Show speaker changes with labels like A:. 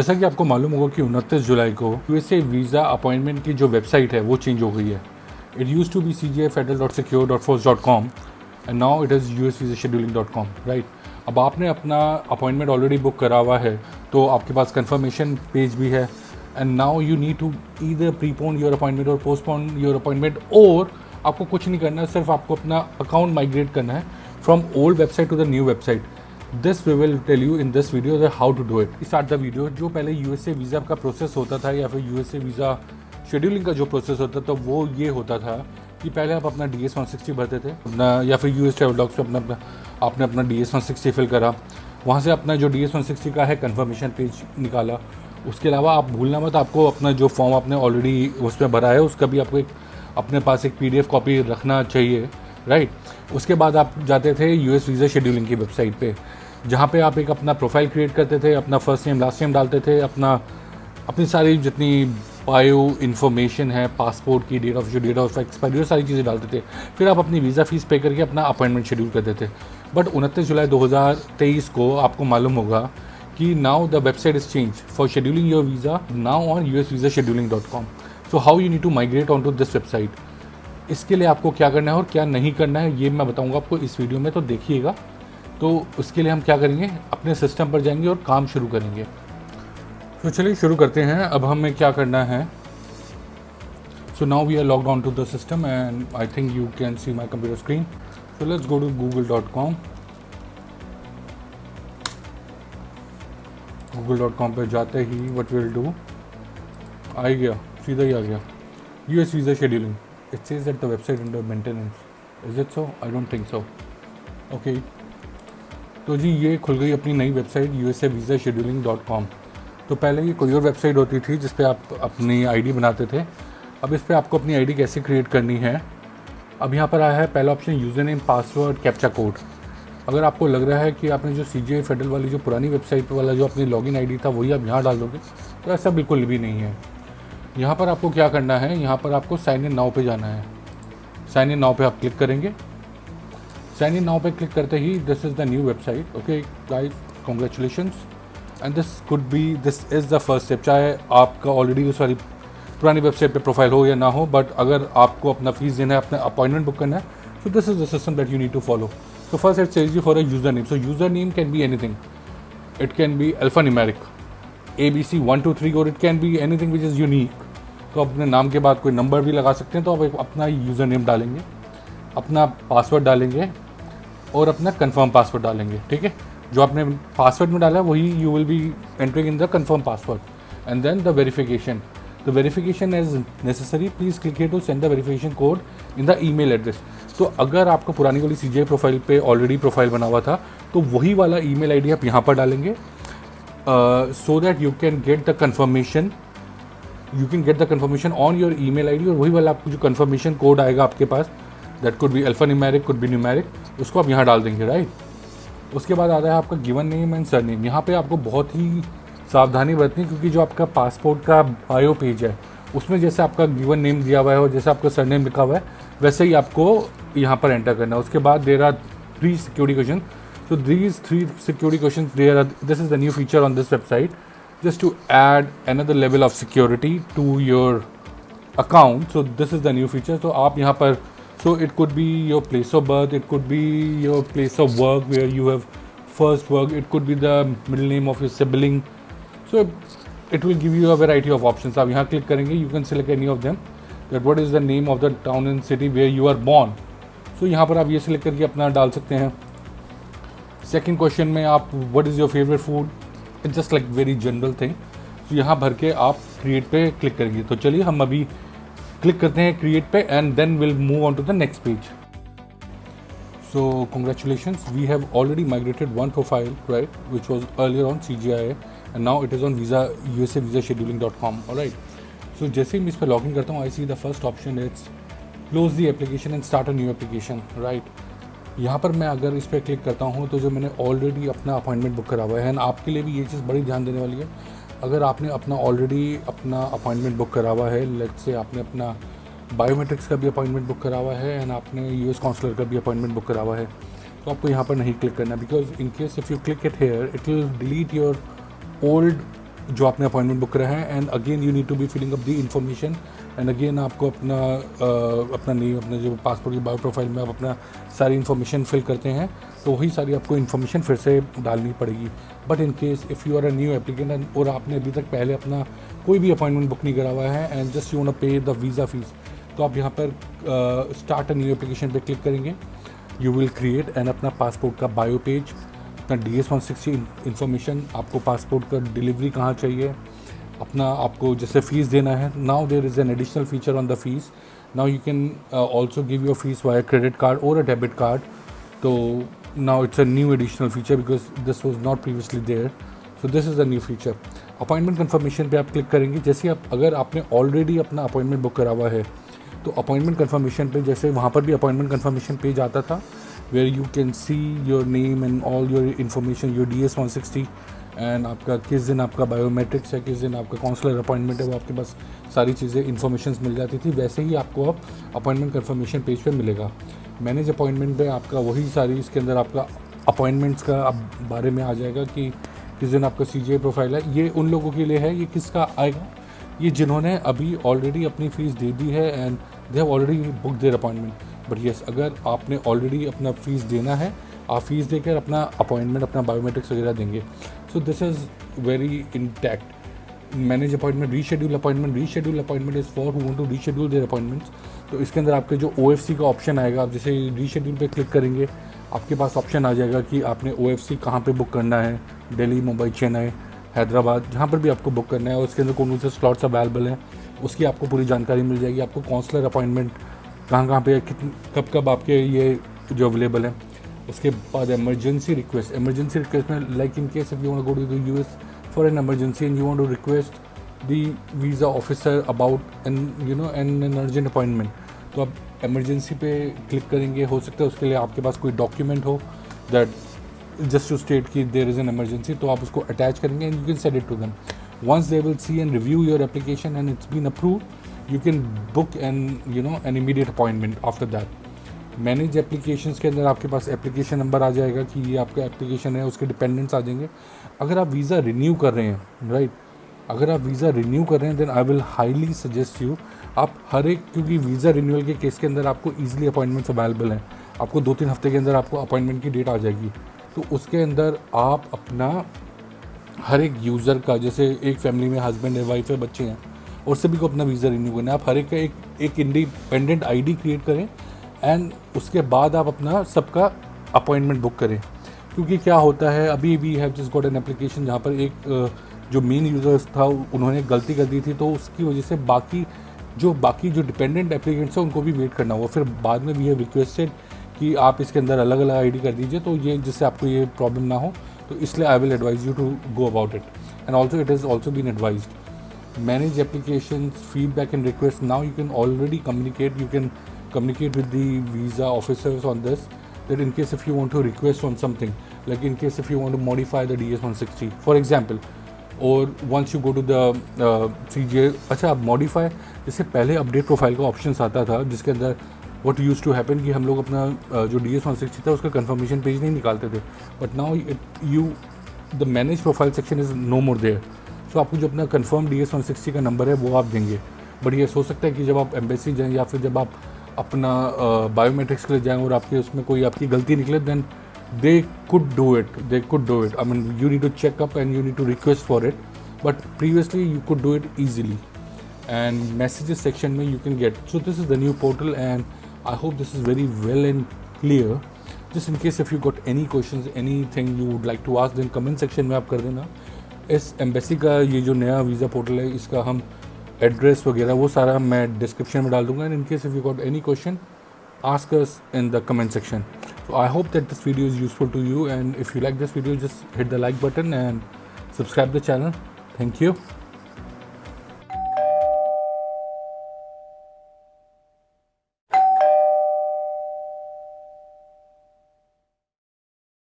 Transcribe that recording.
A: जैसा कि आपको मालूम होगा कि 29 जुलाई को यूएसए वीज़ा अपॉइंटमेंट की जो वेबसाइट है वो चेंज हो गई है। It use to be cjfederal.secure.force.com and now it is usvisascheduling.com, right. अब आपने अपना अपॉइंटमेंट ऑलरेडी बुक करा हुआ है तो आपके पास कंफर्मेशन पेज भी है and now you need to either prepone your appointment और पोस्टपोन योर अपॉइंटमेंट, और आपको कुछ नहीं करना है, सिर्फ आपको अपना अकाउंट माइग्रेट करना है from old website to the new website. This we will tell you in this video that how to do it. Start the video. जो पहले यूएसए वीज़ा का प्रोसेस होता था या फिर यूएसए वीज़ा शेड्यूलिंग का जो प्रोसेस होता था वो ये होता था कि पहले आप अपना DS-160 भरते थे अपना, या फिर यूएस ट्रैवल डॉक्स पे आपने अपना DS-160 फिल करा, वहाँ से अपना जो DS-160 का है कन्फर्मेशन पेज निकाला। उसके अलावा आप भूलना मत, आपको अपना जो फॉर्म आपने ऑलरेडी उसमें भरा है उसका भी आपको एक अपने पास एक PDF कॉपी रखना चाहिए, राइट। उसके बाद आप जाते थे यूएस वीज़ा शेड्यूलिंग की वेबसाइट पे, जहाँ पे आप एक अपना प्रोफाइल क्रिएट करते थे, अपना फर्स्ट नेम लास्ट नेम डालते थे, अपनी सारी जितनी बायो इन्फॉर्मेशन है, पासपोर्ट की डेट ऑफ एक्सपायरी, सारी चीज़ें डालते थे। फिर आप अपनी वीज़ा फीस पे करके अपना अपॉइंटमेंट शेड्यूल करते थे। बट 29 जुलाई 2023 को आपको मालूम होगा कि now the website is change for scheduling your visa now on usvisascheduling.com। So how you need to migrate on to this website. इसके लिए आपको क्या करना है और क्या नहीं करना है ये मैं बताऊंगा आपको इस वीडियो में, तो देखिएगा। तो उसके लिए हम क्या करेंगे, अपने सिस्टम पर जाएंगे और काम शुरू करेंगे। तो चलिए शुरू करते हैं। अब हमें क्या करना है, so now we are logged on to the system and I think you can see my computer screen. So let's go to google.com। google.com पे जाते ही व्हाट विल डू, आ गया, सीधा ही आ गया US visa scheduling. It says that the website under maintenance. Is it so? I don't think so. Okay. तो जी ये खुल गई अपनी नई वेबसाइट usvisascheduling.com। तो पहले ये कोई और वेबसाइट होती थी जिस पे आप अपनी आईडी बनाते थे। अब इस पे आपको अपनी आईडी कैसे क्रिएट करनी है। अब यहाँ पर आया है पहला option, user name, password, captcha code. अगर आपको लग रहा है कि आपने जो CJ फेडरल वाली जो पुरानी वेबसाइट वाला जो अपनी लॉगिन आईडी था वही आप यहाँ डाल दोगे, तो ऐसा बिल्कुल भी नहीं है। यहाँ पर आपको क्या करना है, यहाँ पर आपको साइन इन नाउ पे जाना है। साइन इन नाउ पे आप क्लिक करेंगे। साइन इन नाउ पे क्लिक करते ही this is the new website. Okay guys, congratulations and this is the first step. चाहे आपका ऑलरेडी उस वाली पुरानी वेबसाइट पे प्रोफाइल हो या ना हो, बट अगर आपको अपना फीस देना है, अपना अपॉइंटमेंट बुक करना है, so this is the system that you need to follow. So first it says you for a user name. So user name can be anything, it can be alphanumeric ABC 1 2 3 और it can be anything which is unique. तो अपने नाम के बाद कोई number भी लगा सकते हैं। तो आप अपना यूज़र नेम डालेंगे, अपना पासवर्ड डालेंगे और अपना कंफर्म पासवर्ड डालेंगे, ठीक है। जो आपने पासवर्ड में डाला है वही you will be entering in the confirm password and then the verification. The verification is necessary, please click here to send the verification code in the email address. तो अगर आपका पुरानी वाली CJ प्रोफाइल पे ऑलरेडी प्रोफाइल बना हुआ था तो वही वाला ईमेल आईडी आप यहाँ पर डालेंगे, so that you can get the confirmation, you can get the confirmation on your email ID. और वही वाला आपको जो कन्फर्मेशन कोड आएगा आपके पास, that could be alpha numeric, could be numeric, उसको आप यहाँ डाल देंगे, राइट। उसके बाद आता है आपका given name and sir name. यहाँ पे आपको बहुत ही सावधानी बरतनी, क्योंकि जो आपका पासपोर्ट का बायो पेज है उसमें जैसे आपका गिवन नेम दिया हुआ है और जैसे आपका सर नेम लिखा हुआ है वैसे ही आपको यहाँ पर एंटर करना है। उसके बाद there are 3 security question. So these 3 security questions, this is the new feature on this website, just to add another level of security to your account. So this is the new feature. So आप यहाँ पर, so it could be your place of birth, it could be your place of work where you have first work, it could be the middle name of your sibling. So it will give you a variety of options. आप यहाँ click करेंगे, you can select any of them, that what is the name of the town and city where you are born. So यहाँ पर आप ये select करके अपना डाल सकते हैं। सेकेंड क्वेश्चन में आप what is your favourite food, it's just like very general thing. तो यहाँ भर के आप क्रिएट पे क्लिक करेंगे। तो चलिए हम अभी क्लिक करते हैं क्रिएट पे and then will move on to the next page. So congratulations, we have already migrated one profile, right, which was earlier on CGI and now it is on usvisascheduling.com, alright. So जैसे ही मैं इस पर log in करता हूँ, I see the first option it's close the application and start a new application, right. यहाँ पर मैं अगर इस पर क्लिक करता हूँ तो जो मैंने ऑलरेडी अपना अपॉइंटमेंट बुक करा हुआ है, एंड आपके लिए भी ये चीज़ बड़ी ध्यान देने वाली है। अगर आपने अपना ऑलरेडी अपना अपॉइंटमेंट बुक करा हुआ है, लेट्स से आपने अपना बायोमेट्रिक्स का भी अपॉइंटमेंट बुक करा हुआ है एंड आपने US काउंसलर का भी अपॉइंटमेंट बुक करा हुआ है, तो आपको यहाँ पर नहीं क्लिक करना, because in case if you click it here it will delete your old जो आपने अपॉइंटमेंट बुक करा है, and again you need to be filling up the information, and again आपको अपना नेम, अपना जो पासपोर्ट की बायो प्रोफाइल में आप अपना सारी इन्फॉर्मेशन फिल करते हैं, तो वही सारी आपको इन्फॉर्मेशन फिर से डालनी पड़ेगी। But in case if you are a new applicant और आपने अभी तक पहले अपना कोई भी अपॉइंटमेंट बुक नहीं करा हुआ है and just you want to pay the visa fees, तो आप यहाँ पर स्टार्ट अ न्यू एप्लीकेशन पे क्लिक करेंगे। यू विल क्रिएट एंड अपना पासपोर्ट का बायो पेज, अपना DS-160 इन्फॉर्मेशन, आपको पासपोर्ट का डिलीवरी कहाँ चाहिए, अपना आपको जैसे फ़ीस देना है। Now there is an additional feature on the fees, now you can also give your fees via credit card और अ डेबिट कार्ड। तो now it's a new additional feature because this was not previously there, so this is a new feature. Appointment confirmation पे आप click करेंगे। जैसे अगर आपने already अपना appointment book करा हुआ है, तो अपॉइंटमेंट कन्फर्मेशन पे जैसे वहाँ पर भी अपॉइंटमेंट कन्फर्मेशन पेज आता था, where you can see your name and all your information, your DS-160 and आपका किस दिन आपका बायोमेट्रिक्स है, किस दिन आपका काउंसलर अपॉइंटमेंट है, वो आपके पास सारी चीज़ें इन्फॉर्मेशन मिल जाती थी। वैसे ही आपको अब अपॉइंटमेंट कन्फर्मेशन पेज पे मिलेगा। मैनेज अपॉइंटमेंट पे आपका वही सारी, इसके अंदर आपका अपॉइंटमेंट्स का अब बारे में आ जाएगा कि किस दिन आपका CGI प्रोफाइल है। ये उन लोगों के लिए है, ये किसका आएगा, ये जिन्होंने अभी ऑलरेडी अपनी फ़ीस दे दी है and they have already book there appointment. But yes, अगर आपने ऑलरेडी अपना फ़ीस देना है, आप फ़ीस देकर अपना अपॉइंटमेंट, अपना बायोमेट्रिक्स वगैरह देंगे। So this is very intact. Manage appointment, reschedule appointment is for who want to reschedule their appointments. तो इसके अंदर आपके जो OFC का ऑप्शन आएगा, आप जैसे रीशेड्यूल पे क्लिक करेंगे, आपके पास ऑप्शन आ जाएगा कि आपने OFC कहाँ पे बुक करना है, दिल्ली, मुंबई, चेन्नई, हैदराबाद, जहाँ पर भी आपको बुक करना है, और उसके अंदर कौन से स्लॉट्स अवेलेबल हैं उसकी आपको पूरी जानकारी मिल जाएगी। आपको काउंसलर अपॉइंटमेंट कहाँ पे कब आपके ये जो अवेलेबल है। उसके बाद इमरजेंसी रिक्वेस्ट में, like in case if you want to go to the US for an emergency and you want to request the visa officer about an urgent appointment, तो आप इमरजेंसी पे क्लिक करेंगे। हो सकता है उसके लिए आपके पास कोई डॉक्यूमेंट हो दैट जस्ट टू स्टेट कि देयर इज़ एन इमरजेंसी, तो आप उसको अटैच करेंगे and you can send it to them. Once they will see and review your application and it's been approved, you can book an immediate appointment after that। Manage applications के अंदर आपके पास application number आ जाएगा कि ये आपका application है, उसके dependents आ जाएंगे। अगर आप वीज़ा रिन्यू कर रहे हैं, राइट, अगर आप वीज़ा रिन्यू कर रहे हैं, then I will highly suggest you, आप हर एक, क्योंकि वीज़ा रिन्यूअल के केस के अंदर आपको ईजिली अपॉइंटमेंट्स अवेलेबल हैं, आपको 2-3 हफ्ते के अंदर आपको अपॉइंटमेंट की डेट आ जाएगी। तो उसके अंदर आप अपना हर एक यूज़र का, जैसे एक फैमिली में हस्बैंड है, वाइफ है, बच्चे हैं, और सभी को अपना वीज़ा रिन्यू करना है, आप हर एक का एक इंडिपेंडेंट ID क्रिएट करें एंड उसके बाद आप अपना सबका अपॉइंटमेंट बुक करें। क्योंकि क्या होता है, अभी we have just got an application जहाँ पर एक जो मेन यूज़र्स था उन्होंने गलती कर दी थी, तो उसकी वजह से बाकी जो डिपेंडेंट एप्लीकेंट्स हैं उनको भी वेट करना हुआ। फिर बाद में वी हैव रिक्वेस्टेड कि आप इसके अंदर अलग अलग ID कर दीजिए, तो ये जिससे आपको ये प्रॉब्लम ना हो, तो इसलिए I will advise you to go about it. And also it is also been advised. Manage applications, feedback and requests. Now you can already communicate. You can communicate with the visa officers on this. That in case if you want to request on something, like in case if you want to modify the DS-160, for example, or once you go to the CGI, अच्छा आप modify, जैसे पहले update profile का option आता था जिसके अंदर what used to happen कि हम लोग अपना जो DS-160 था उसका कंफर्मेशन पेज नहीं निकालते थे, but now the manage profile section is no more there। सो आपको जो अपना कंफर्म DS-160 का नंबर है वो आप देंगे। बट ये हो सकता है कि जब आप एम्बेसी जाएँ या फिर जब आप अपना बायोमेट्रिक्स के लिए जाएँ और आपके उसमें कोई आपकी गलती निकले, then they could do it. I mean you need to check up and you need to request for it, but previously you could do it easily. And messages section में you can get, so this is the new portal and I hope this is very well and clear. Just in case if you got any question, any thing you would like to ask, then comment section में आप कर देना। इस embassy का ये जो नया visa portal है, इसका हम एड्रेस वगैरह वो सारा मैं डिस्क्रिप्शन में डाल दूंगा। And in case if you got any question, ask us in the comment section. So I hope that this video is useful to you, and if you like this video, just hit the like button and subscribe the channel. Thank you.